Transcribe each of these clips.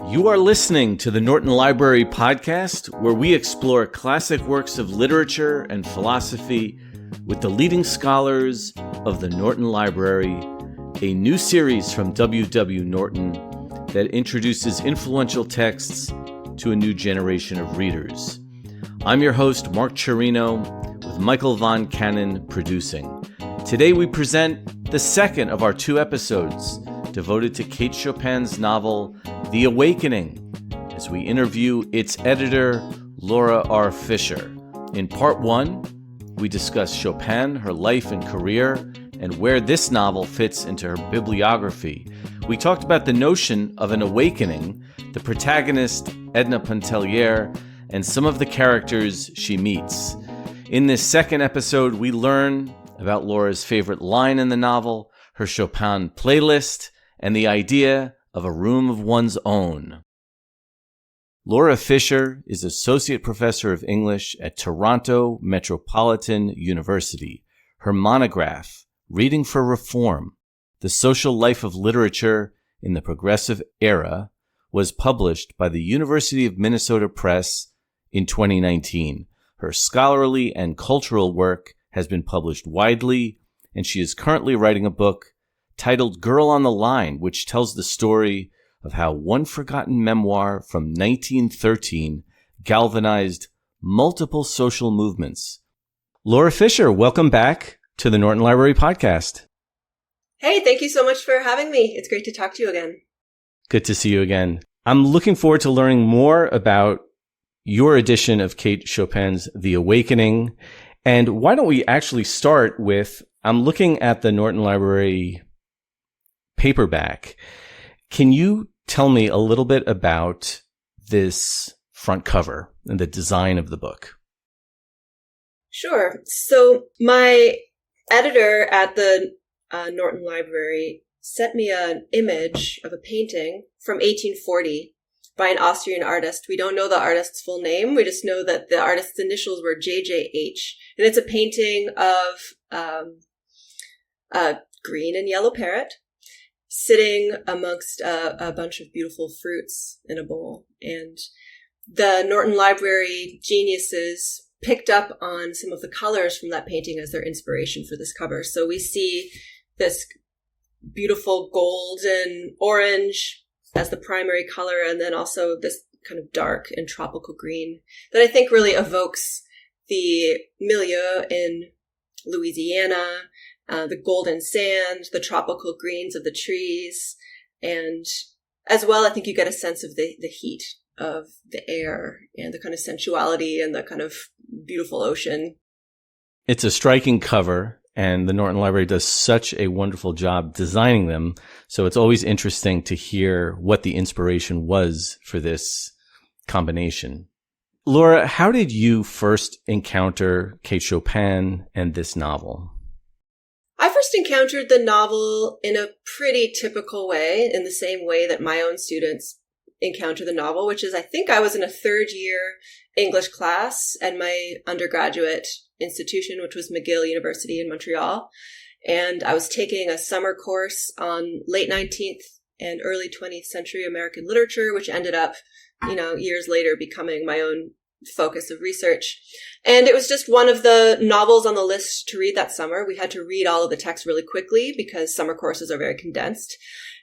You are listening to the Norton Library podcast, where we explore classic works of literature and philosophy with the leading scholars of the Norton Library, a new series from W.W. Norton that introduces influential texts to a new generation of readers. I'm your host, Mark Chirino, with Michael Von Cannon producing. Today we present the second of our two episodes devoted to Kate Chopin's novel, The Awakening, as we interview its editor, Laura R. Fisher. In part one, we discuss Chopin, her life and career, and where this novel fits into her bibliography. We talked about the notion of an awakening, the protagonist, Edna Pontellier, and some of the characters she meets. In this second episode, we learn about Laura's favorite line in the novel, her Chopin playlist, and the idea of a room of one's own. Laura Fisher is Associate Professor of English at Toronto Metropolitan University. Her monograph, Reading for Reform, The Social Life of Literature in the Progressive Era, was published by the University of Minnesota Press in 2019. Her scholarly and cultural work has been published widely, and she is currently writing a book titled Girl on the Line, which tells the story of how one forgotten memoir from 1913 galvanized multiple social movements. Laura Fisher, welcome back to the Norton Library podcast. Hey, thank you so much for having me. It's great to talk to you again. Good to see you again. I'm looking forward to learning more about your edition of Kate Chopin's The Awakening. And why don't we actually start with, I'm looking at the Norton Library paperback. Can you tell me a little bit about this front cover and the design of the book? Sure. So my editor at the Norton Library sent me an image of a painting from 1840 by an Austrian artist. We don't know the artist's full name. We just know that the artist's initials were JJH. And it's a painting of a green and yellow parrot sitting amongst a bunch of beautiful fruits in a bowl. And the Norton Library geniuses picked up on some of the colors from that painting as their inspiration for this cover. So we see this beautiful gold and orange as the primary color, and then also this kind of dark and tropical green that I think really evokes the milieu in Louisiana, the golden sand, the tropical greens of the trees, and as well, I think you get a sense of the heat of the air and the kind of sensuality and the kind of beautiful ocean. It's a striking cover, and the Norton Library does such a wonderful job designing them. So it's always interesting to hear what the inspiration was for this combination. Laura, how did you first encounter Kate Chopin and this novel? I first encountered the novel in a pretty typical way, in the same way that my own students encounter the novel, which is I think I was in a third year English class at my undergraduate institution, which was McGill University in Montreal. And I was taking a summer course on late 19th and early 20th century American literature, which ended up, years later becoming my own focus of research. And it was just one of the novels on the list to read that summer. We had to read all of the text really quickly because summer courses are very condensed.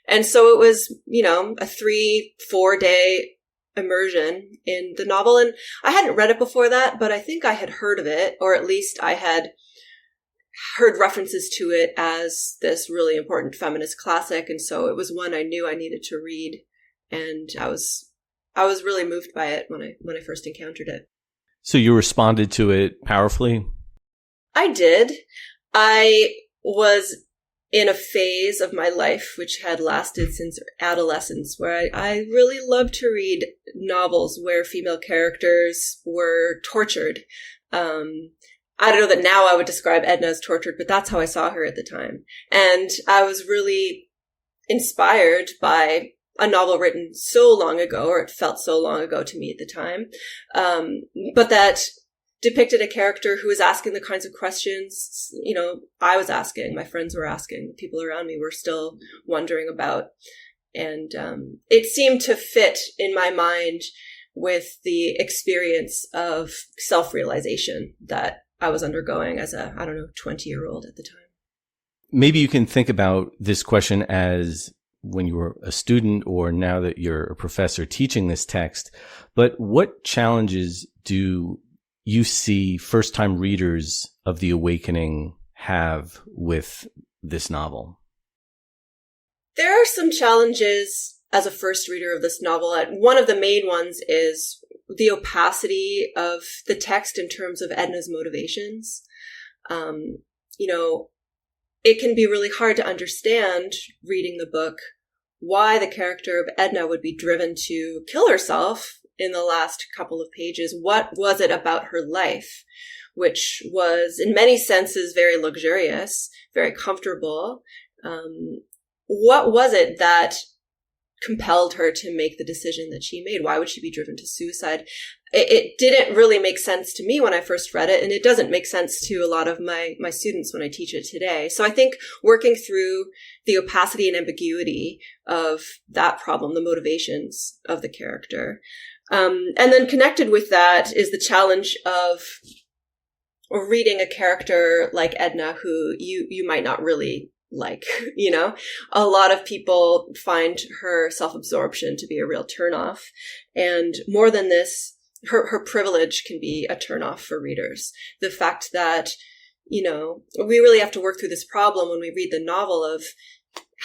And so it was, a 3-4 day immersion in the novel. And I hadn't read it before that, but I think I had heard of it, or at least I had heard references to it as this really important feminist classic. And so it was one I knew I needed to read. And I was really moved by it when I first encountered it. So you responded to it powerfully? I did. I was in a phase of my life which had lasted since adolescence, where I really loved to read novels where female characters were tortured. I don't know that now I would describe Edna as tortured, but that's how I saw her at the time. And I was really inspired by a novel written so long ago, or it felt so long ago to me at the time, but that depicted a character who was asking the kinds of questions, I was asking, my friends were asking, people around me were still wondering about. And it seemed to fit in my mind with the experience of self-realization that I was undergoing as a, 20-year-old at the time. Maybe you can think about this question as when you were a student or now that you're a professor teaching this text, but what challenges do you see first-time readers of The Awakening have with this novel? There are some challenges as a first reader of this novel. One of the main ones is the opacity of the text in terms of Edna's motivations. It can be really hard to understand, reading the book, why the character of Edna would be driven to kill herself in the last couple of pages. What was it about her life, which was in many senses very luxurious, very comfortable? What was it that compelled her to make the decision that she made? Why would she be driven to suicide? It didn't really make sense to me when I first read it, and it doesn't make sense to a lot of my students when I teach it today. So I think working through the opacity and ambiguity of that problem, the motivations of the character, and then connected with that is the challenge of reading a character like Edna, who you might not really like. A lot of people find her self-absorption to be a real turnoff. And more than this, her privilege can be a turnoff for readers. The fact that, we really have to work through this problem when we read the novel of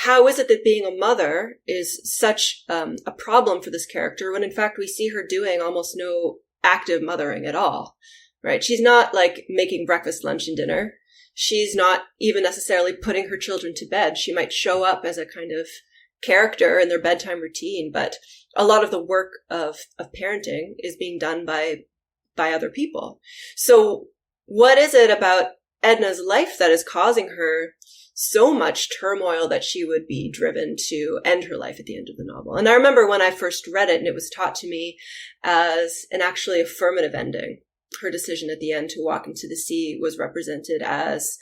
how is it that being a mother is such a problem for this character when in fact we see her doing almost no active mothering at all, right? She's not like making breakfast, lunch, and dinner. She's not even necessarily putting her children to bed. She might show up as a kind of character in their bedtime routine, but a lot of the work of parenting is being done by other people. So what is it about Edna's life that is causing her so much turmoil that she would be driven to end her life at the end of the novel? And I remember when I first read it and it was taught to me as an actually affirmative ending. Her decision at the end to walk into the sea was represented as,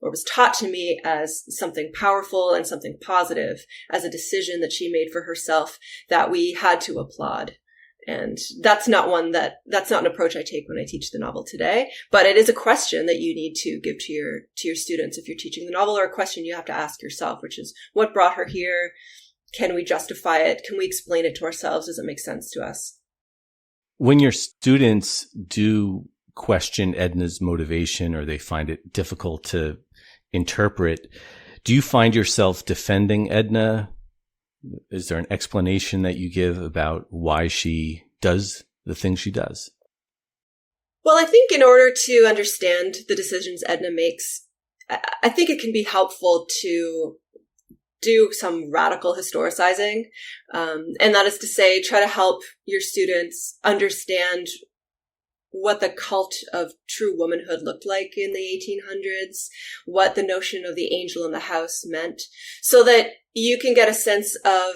or was taught to me as, something powerful and something positive, as a decision that she made for herself that we had to applaud. And that's not an approach I take when I teach the novel today, but it is a question that you need to give to your students if you're teaching the novel, or a question you have to ask yourself, which is, what brought her here? Can we justify it? Can we explain it to ourselves? Does it make sense to us? When your students do question Edna's motivation or they find it difficult to interpret, do you find yourself defending Edna? Is there an explanation that you give about why she does the things she does? Well, I think in order to understand the decisions Edna makes, I think it can be helpful to do some radical historicizing. And that is to say, try to help your students understand what the cult of true womanhood looked like in the 1800s, what the notion of the angel in the house meant, so that you can get a sense of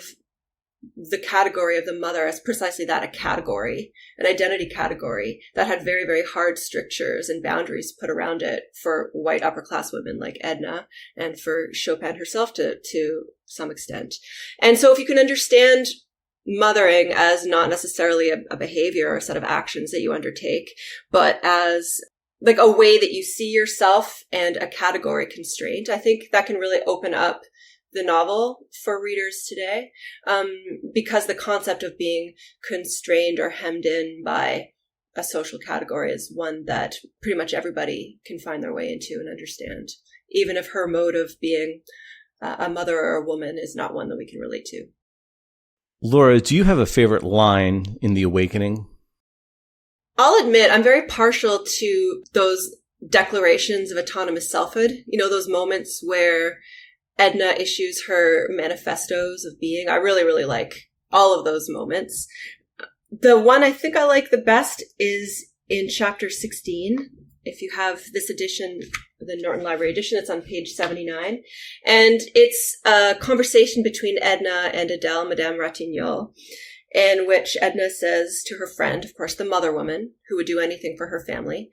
the category of the mother as precisely that, a category, an identity category that had very, very hard strictures and boundaries put around it for white upper class women like Edna, and for Chopin herself to some extent. And so if you can understand mothering as not necessarily a behavior or a set of actions that you undertake, but as like a way that you see yourself and a category constraint, I think that can really open up the novel for readers today, because the concept of being constrained or hemmed in by a social category is one that pretty much everybody can find their way into and understand, even if her mode of being a mother or a woman is not one that we can relate to. Laura, do you have a favorite line in The Awakening? I'll admit I'm very partial to those declarations of autonomous selfhood, those moments where Edna issues her manifestos of being. I really, really like all of those moments. The one I think I like the best is in chapter 16. If you have this edition, the Norton Library edition, it's on page 79. And it's a conversation between Edna and Adele, Madame Ratignolle, in which Edna says to her friend, of course, the mother woman, who would do anything for her family,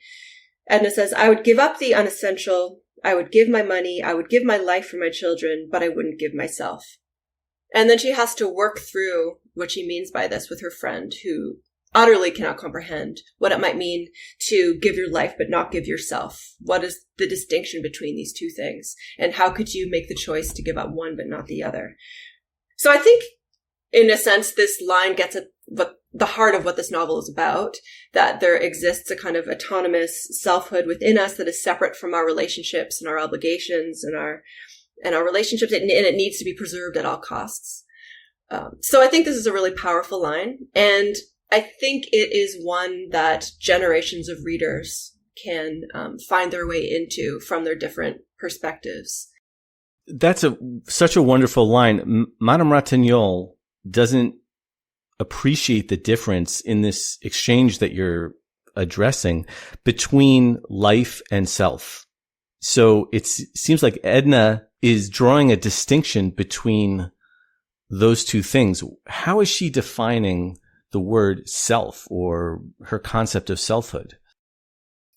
Edna says, "I would give up the unessential. I would give my money. I would give my life for my children, but I wouldn't give myself." And then she has to work through what she means by this with her friend, who utterly cannot comprehend what it might mean to give your life but not give yourself. What is the distinction between these two things? And how could you make the choice to give up one but not the other? So I think, in a sense, this line gets at the heart of what this novel is about, that there exists a kind of autonomous selfhood within us that is separate from our relationships and our obligations and our relationships, and it needs to be preserved at all costs. So I think this is a really powerful line, and I think it is one that generations of readers can find their way into from their different perspectives. That's such a wonderful line. Madame Ratignolle doesn't appreciate the difference in this exchange that you're addressing between life and self. So it seems like Edna is drawing a distinction between those two things. How is she defining the word self or her concept of selfhood?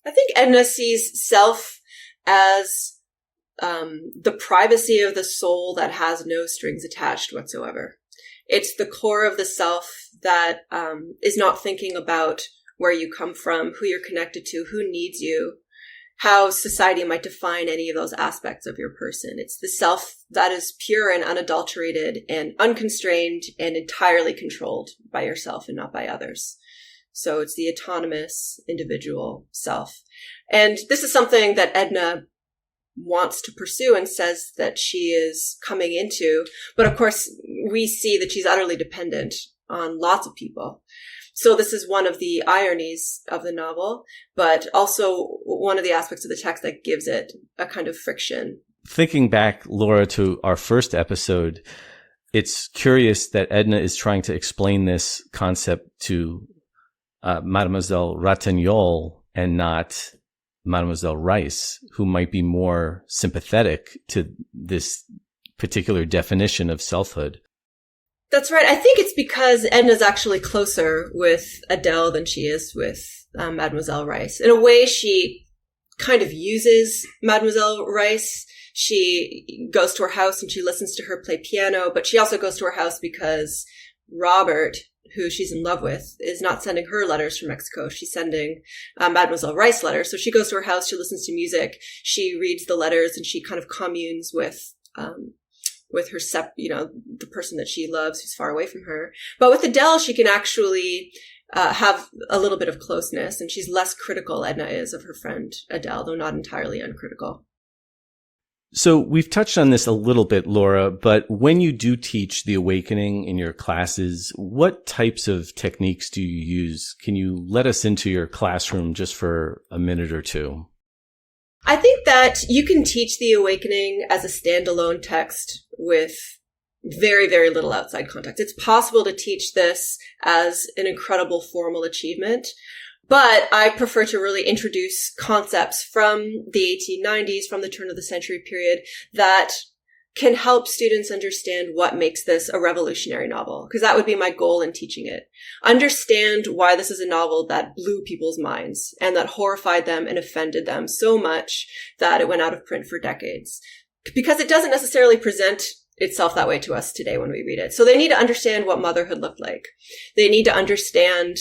I think Edna sees self as the privacy of the soul that has no strings attached whatsoever. It's the core of the self that is not thinking about where you come from, who you're connected to, who needs you, how society might define any of those aspects of your person. It's the self that is pure and unadulterated and unconstrained and entirely controlled by yourself and not by others. So it's the autonomous individual self. And this is something that Edna wants to pursue and says that she is coming into. But of course, we see that she's utterly dependent on lots of people. So this is one of the ironies of the novel, but also one of the aspects of the text that gives it a kind of friction. Thinking back, Laura, to our first episode, it's curious that Edna is trying to explain this concept to Mademoiselle Ratignolle and not Mademoiselle Rice, who might be more sympathetic to this particular definition of selfhood. That's right. I think it's because Edna's actually closer with Adele than she is with Mademoiselle Rice. In a way, she kind of uses Mademoiselle Rice. She goes to her house and she listens to her play piano, but she also goes to her house because Robert, who she's in love with, is not sending her letters from Mexico. She's sending Mademoiselle Rice letters. So she goes to her house, she listens to music, she reads the letters, and she kind of communes with her, the person that she loves who's far away from her. But with Adele, she can actually have a little bit of closeness, and she's less critical, Edna is, of her friend Adele, though not entirely uncritical. So we've touched on this a little bit, Laura, but when you do teach The Awakening in your classes, what types of techniques do you use? Can you let us into your classroom just for a minute or two? I think that you can teach The Awakening as a standalone text with very, very little outside context. It's possible to teach this as an incredible formal achievement, but I prefer to really introduce concepts from the 1890s, from the turn of the century period, that can help students understand what makes this a revolutionary novel, because that would be my goal in teaching it. Understand why this is a novel that blew people's minds and that horrified them and offended them so much that it went out of print for decades. Because it doesn't necessarily present itself that way to us today when we read it. So they need to understand what motherhood looked like. They need to understand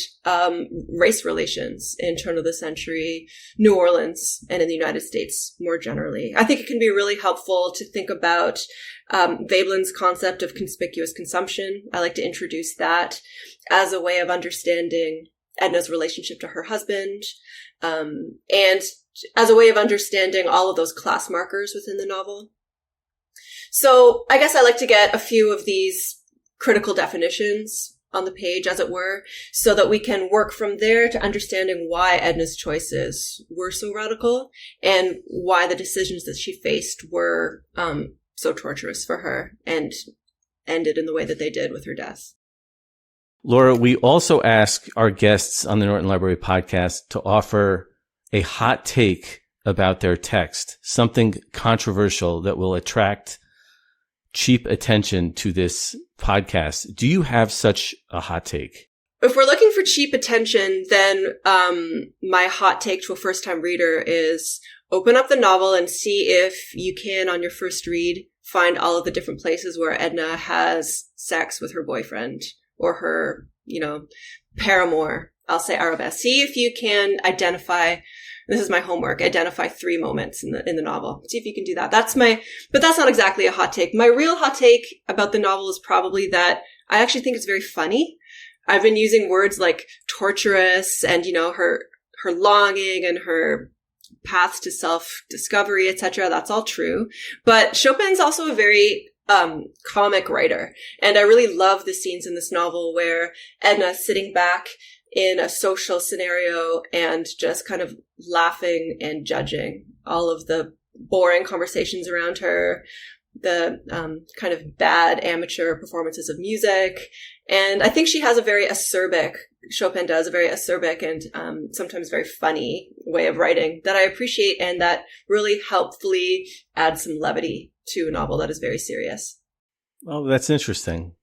race relations in turn of the century New Orleans and in the United States more generally. I think it can be really helpful to think about Veblen's concept of conspicuous consumption. I like to introduce that as a way of understanding Edna's relationship to her husband, and as a way of understanding all of those class markers within the novel. So I guess I like to get a few of these critical definitions on the page, as it were, so that we can work from there to understanding why Edna's choices were so radical and why the decisions that she faced were so torturous for her and ended in the way that they did with her death. Laura, we also ask our guests on the Norton Library podcast to offer a hot take about their text, something controversial that will attract cheap attention to this podcast. Do you have such a hot take? If we're looking for cheap attention, then my hot take to a first-time reader is open up the novel and see if you can, on your first read, find all of the different places where Edna has sex with her boyfriend or her, paramour. I'll say arabesque. See if you can identify. This is my homework. Identify 3 moments in the novel. See if you can do that. But that's not exactly a hot take. My real hot take about the novel is probably that I actually think it's very funny. I've been using words like torturous and, her longing and her paths to self-discovery, etc. That's all true. But Chopin's also a very comic writer. And I really love the scenes in this novel where Edna's sitting back in a social scenario and just kind of laughing and judging all of the boring conversations around her, the kind of bad amateur performances of music. And I think she has Chopin does a very acerbic and sometimes very funny way of writing that I appreciate and that really helpfully adds some levity to a novel that is very serious. Oh, that's interesting.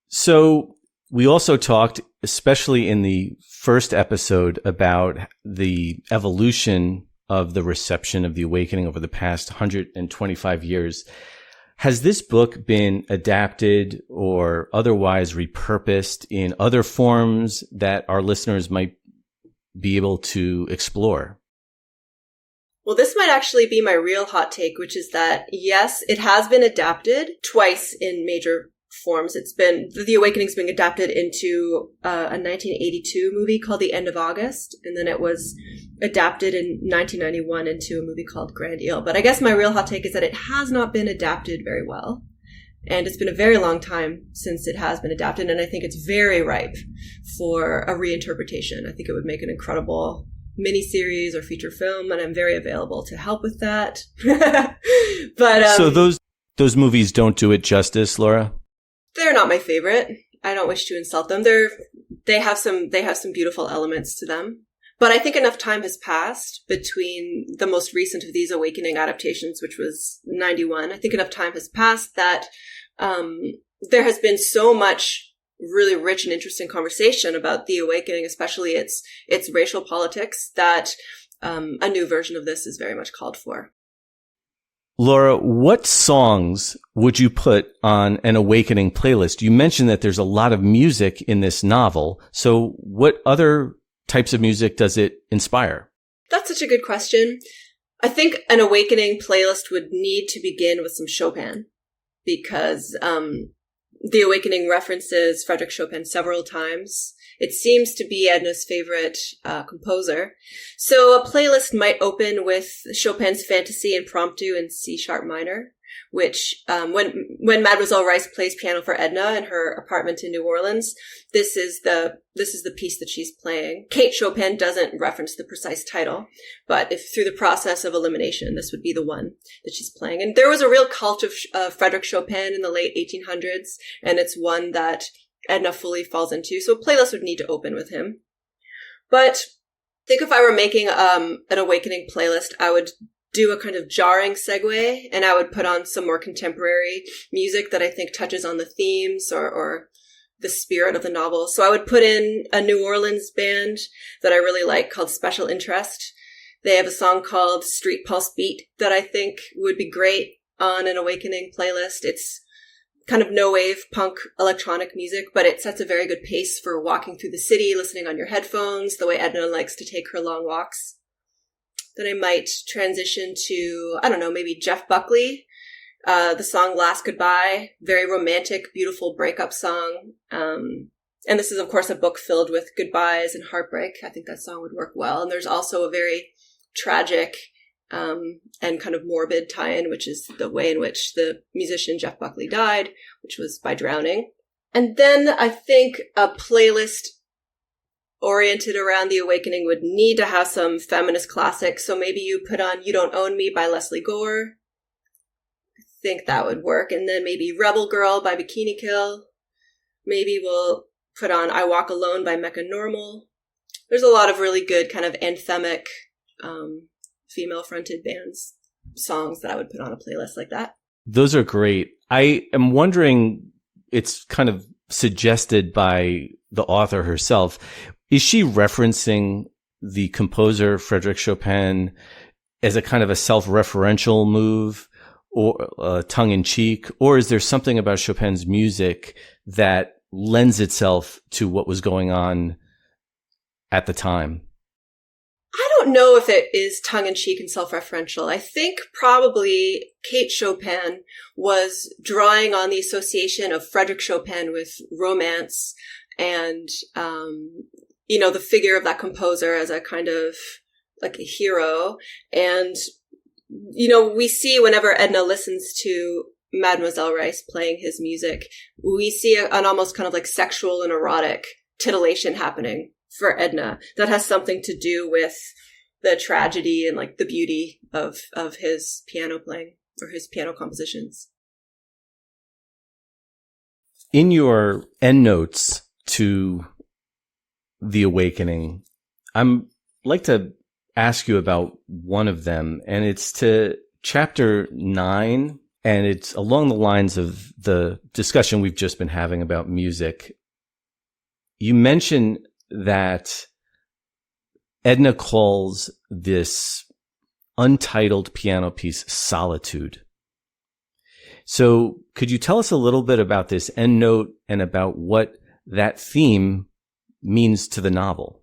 So we also talked, especially in the first episode, about the evolution of the reception of The Awakening over the past 125 years. Has this book been adapted or otherwise repurposed in other forms that our listeners might be able to explore? Well, this might actually be my real hot take, which is that, yes, it has been adapted twice in major forms. The Awakening's been adapted into a 1982 movie called The End of August, and then it was adapted in 1991 into a movie called Grand Ile. But I guess my real hot take is that it has not been adapted very well. And it's been a very long time since it has been adapted, and I think it's very ripe for a reinterpretation. I think it would make an incredible miniseries or feature film, and I'm very available to help with that. But so those movies don't do it justice, Laura? They're not my favorite. I don't wish to insult them. They have some beautiful elements to them. But I think enough time has passed between the most recent of these Awakening adaptations, which was 91. I think enough time has passed that there has been so much really rich and interesting conversation about The Awakening, especially its racial politics, that a new version of this is very much called for. Laura, what songs would you put on an Awakening playlist? You mentioned that there's a lot of music in this novel. So what other types of music does it inspire? That's such a good question. I think an Awakening playlist would need to begin with some Chopin because The Awakening references Frédéric Chopin several times. It seems to be Edna's favorite composer. So a playlist might open with Chopin's Fantasy Impromptu in C-sharp minor, which when Mademoiselle Rice plays piano for Edna in her apartment in New Orleans, this is the piece that she's playing. Kate Chopin doesn't reference the precise title, but if through the process of elimination, this would be the one that she's playing. And there was a real cult of Frédéric Chopin in the late 1800s, and it's one that Edna fully falls into. So a playlist would need to open with him. But I think if I were making an Awakening playlist, I would do a kind of jarring segue, and I would put on some more contemporary music that I think touches on the themes or the spirit of the novel. So I would put in a New Orleans band that I really like called Special Interest. They have a song called Street Pulse Beat that I think would be great on an Awakening playlist. It's kind of no-wave punk electronic music, but it sets a very good pace for walking through the city, listening on your headphones, the way Edna likes to take her long walks. Then I might transition to, I don't know, maybe Jeff Buckley, the song Last Goodbye, very romantic, beautiful breakup song. And this is, of course, a book filled with goodbyes and heartbreak. I think that song would work well. And there's also a very tragic and kind of morbid tie-in, which is the way in which the musician Jeff Buckley died, which was by drowning. And then I think a playlist oriented around The Awakening would need to have some feminist classics. So maybe you put on You Don't Own Me by Leslie Gore. I think that would work. And then maybe Rebel Girl by Bikini Kill. Maybe we'll put on I Walk Alone by Mecca Normal. There's a lot of really good kind of anthemic female-fronted bands songs that I would put on a playlist like that. Those are great. I am wondering, it's kind of suggested by the author herself, is she referencing the composer Frédéric Chopin as a kind of a self-referential move, or tongue-in-cheek, or is there something about Chopin's music that lends itself to what was going on at the time? I don't know if it is tongue-in-cheek and self-referential. I think probably Kate Chopin was drawing on the association of Frédéric Chopin with romance and, the figure of that composer as a kind of like a hero. And, we see whenever Edna listens to Mademoiselle Reisz playing his music, we see an almost kind of like sexual and erotic titillation happening for Edna that has something to do with the tragedy and like the beauty of his piano playing or his piano compositions. In your endnotes to The Awakening, I'm like to ask you about one of them, and it's to chapter 9, and it's along the lines of the discussion we've just been having about music. You mention that Edna calls this untitled piano piece Solitude. So could you tell us a little bit about this endnote and about what that theme means to the novel?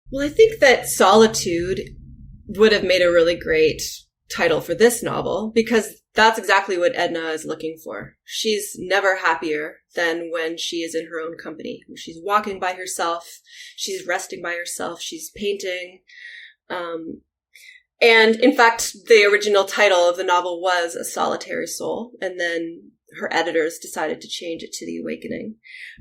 Well, I think that Solitude would have made a really great title for this novel because that's exactly what Edna is looking for. She's never happier than when she is in her own company. She's walking by herself. She's resting by herself. She's painting. And in fact, the original title of the novel was A Solitary Soul. And then her editors decided to change it to The Awakening.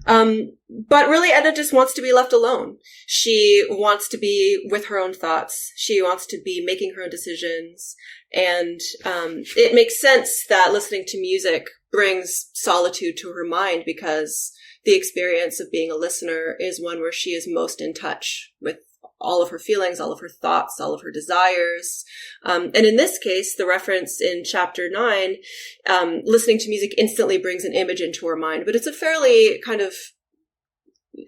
But really, Edna just wants to be left alone. She wants to be with her own thoughts. She wants to be making her own decisions. And it makes sense that listening to music brings solitude to her mind because the experience of being a listener is one where she is most in touch with all of her feelings, all of her thoughts, all of her desires. And in this case, the reference in chapter 9, listening to music instantly brings an image into her mind, but it's a fairly kind of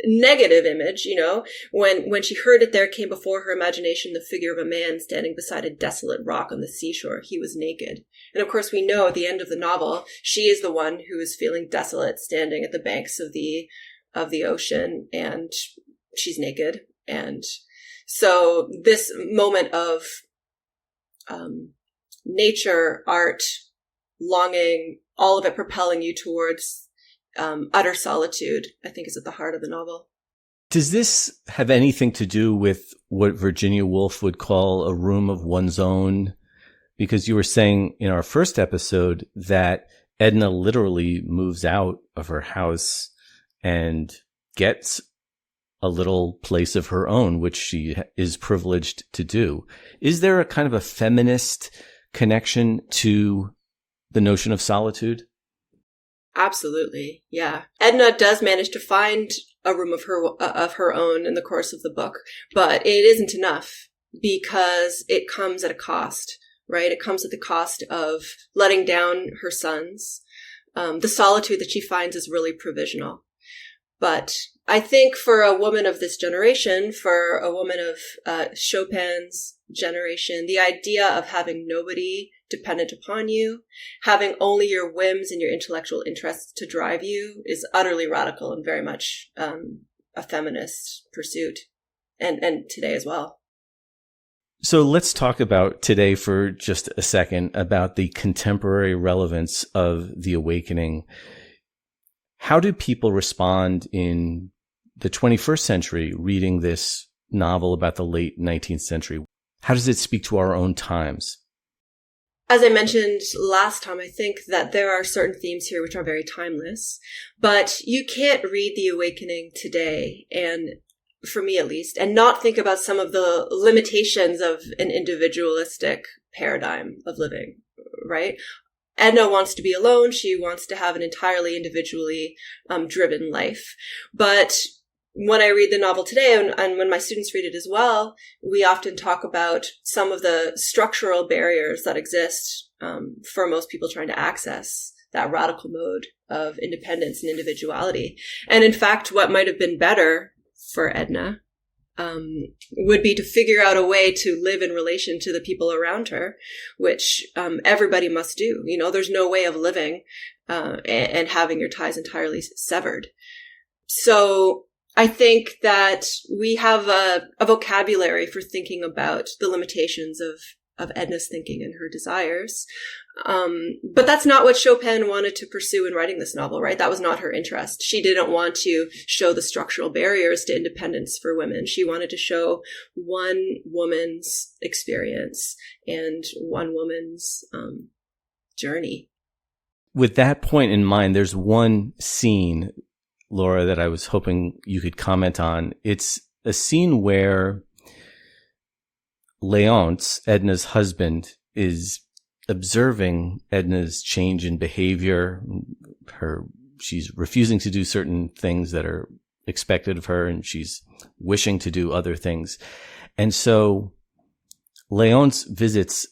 negative image, when she heard it, there came before her imagination the figure of a man standing beside a desolate rock on the seashore. He was naked. And of course, we know at the end of the novel, she is the one who is feeling desolate, standing at the banks of the ocean, and she's naked. And so this moment of nature, art, longing, all of it propelling you towards utter solitude, I think, is at the heart of the novel. Does this have anything to do with what Virginia Woolf would call a room of one's own? Because you were saying in our first episode that Edna literally moves out of her house and gets a little place of her own, which she is privileged to do. Is there a kind of a feminist connection to the notion of solitude? Absolutely. Yeah. Edna does manage to find a room of her own in the course of the book, but it isn't enough because it comes at a cost, right? It comes at the cost of letting down her sons. The solitude that she finds is really provisional. But I think for a woman of this generation, for a woman of Chopin's generation, the idea of having nobody dependent upon you, having only your whims and your intellectual interests to drive you is utterly radical and very much a feminist pursuit, and today as well. So let's talk about today for just a second about the contemporary relevance of The Awakening. How do people respond in the 21st century reading this novel about the late 19th century? How does it speak to our own times? As I mentioned last time, I think that there are certain themes here which are very timeless, but you can't read The Awakening today, and for me at least, and not think about some of the limitations of an individualistic paradigm of living, right? Edna wants to be alone. She wants to have an entirely individually driven life. But when I read the novel today, and when my students read it as well, we often talk about some of the structural barriers that exist for most people trying to access that radical mode of independence and individuality. And in fact, what might have been better for Edna would be to figure out a way to live in relation to the people around her, which everybody must do. There's no way of living and having your ties entirely severed. So I think that we have a vocabulary for thinking about the limitations of Edna's thinking and her desires. But that's not what Chopin wanted to pursue in writing this novel, right? That was not her interest. She didn't want to show the structural barriers to independence for women. She wanted to show one woman's experience and one woman's journey. With that point in mind, there's one scene, Laura, that I was hoping you could comment on. It's a scene where Léonce, Edna's husband, is observing Edna's change in behavior. She's refusing to do certain things that are expected of her, and she's wishing to do other things. And so Léonce visits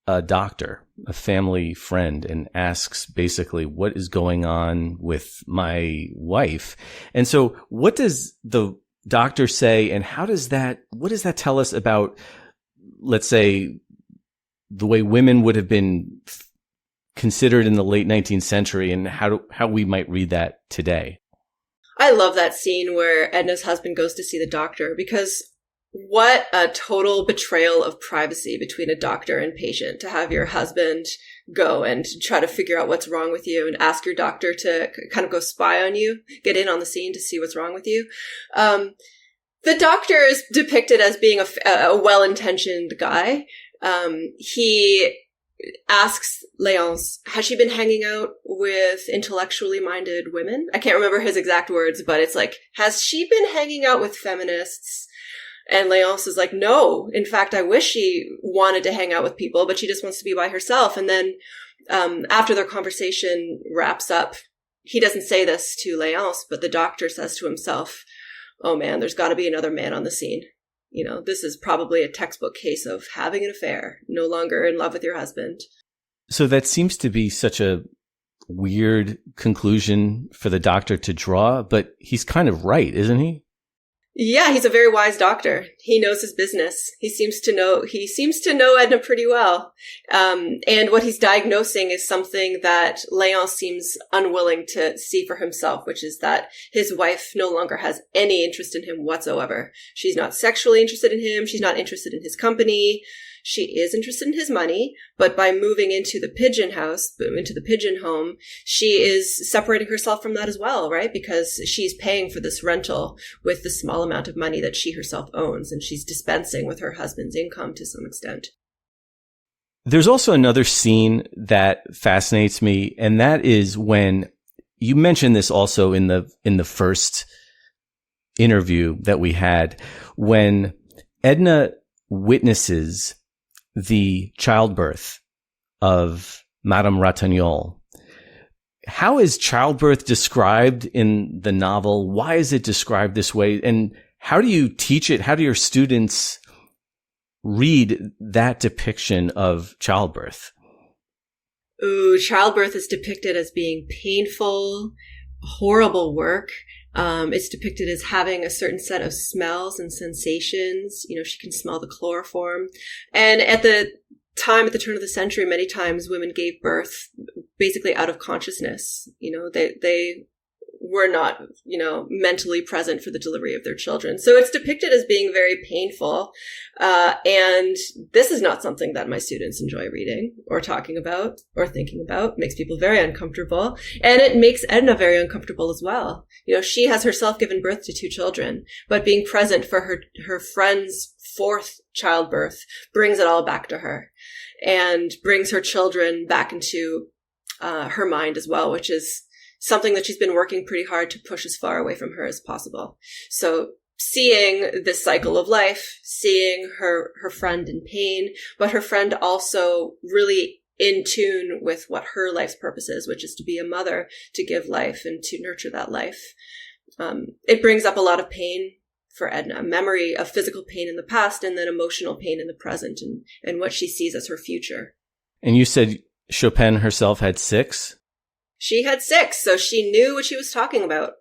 a doctor, a family friend, and asks basically, what is going on with my wife? And so what does the doctor say, and what does that tell us about, let's say, the way women would have been considered in the late 19th century, and how we might read that today? I love that scene where Edna's husband goes to see the doctor, because what a total betrayal of privacy between a doctor and patient, to have your husband go and try to figure out what's wrong with you and ask your doctor to kind of go spy on you, get in on the scene to see what's wrong with you. The doctor is depicted as being a well-intentioned guy. He asks Léonce, has she been hanging out with intellectually minded women? I can't remember his exact words, but it's like, has she been hanging out with feminists? And Léonce is like, no, in fact, I wish she wanted to hang out with people, but she just wants to be by herself. And then after their conversation wraps up, he doesn't say this to Léonce, but the doctor says to himself, oh man, there's got to be another man on the scene. This is probably a textbook case of having an affair, no longer in love with your husband. So that seems to be such a weird conclusion for the doctor to draw, but he's kind of right, isn't he? Yeah, he's a very wise doctor. He knows his business. He seems to know Edna pretty well. And what he's diagnosing is something that Léonce seems unwilling to see for himself, which is that his wife no longer has any interest in him whatsoever. She's not sexually interested in him. She's not interested in his company. She is interested in his money, but by moving into the pigeon house, into the pigeon home, she is separating herself from that as well, right? Because she's paying for this rental with the small amount of money that she herself owns, and she's dispensing with her husband's income to some extent. There's also another scene that fascinates me, and that is when you mentioned this also in the first interview that we had, when Edna witnesses the childbirth of Madame Ratignolle. How is childbirth described in the novel? Why is it described this way? And how do you teach it? How do your students read that depiction of childbirth? Ooh, childbirth is depicted as being painful, horrible work. It's depicted as having a certain set of smells and sensations. She can smell the chloroform. And at the turn of the century, many times women gave birth basically out of consciousness. They were not, mentally present for the delivery of their children. So it's depicted as being very painful. And this is not something that my students enjoy reading or talking about or thinking about. It makes people very uncomfortable. And it makes Edna very uncomfortable as well. She has herself given birth to 2 children, but being present for her friend's 4th childbirth brings it all back to her and brings her children back into her mind as well, which is something that she's been working pretty hard to push as far away from her as possible. So seeing this cycle of life, seeing her friend in pain, but her friend also really in tune with what her life's purpose is, which is to be a mother, to give life and to nurture that life. It brings up a lot of pain for Edna, memory of physical pain in the past and then emotional pain in the present and what she sees as her future. And you said Chopin herself had 6? She had 6, so she knew what she was talking about.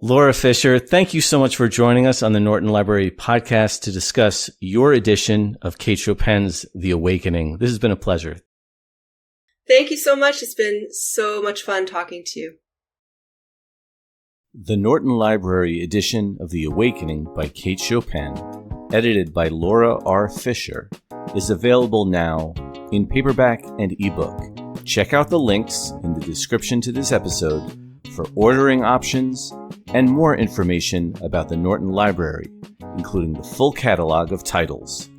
Laura Fisher, thank you so much for joining us on the Norton Library podcast to discuss your edition of Kate Chopin's The Awakening. This has been a pleasure. Thank you so much. It's been so much fun talking to you. The Norton Library edition of The Awakening by Kate Chopin, edited by Laura R. Fisher, is available now in paperback and ebook. Check out the links in the description to this episode for ordering options and more information about the Norton Library, including the full catalog of titles.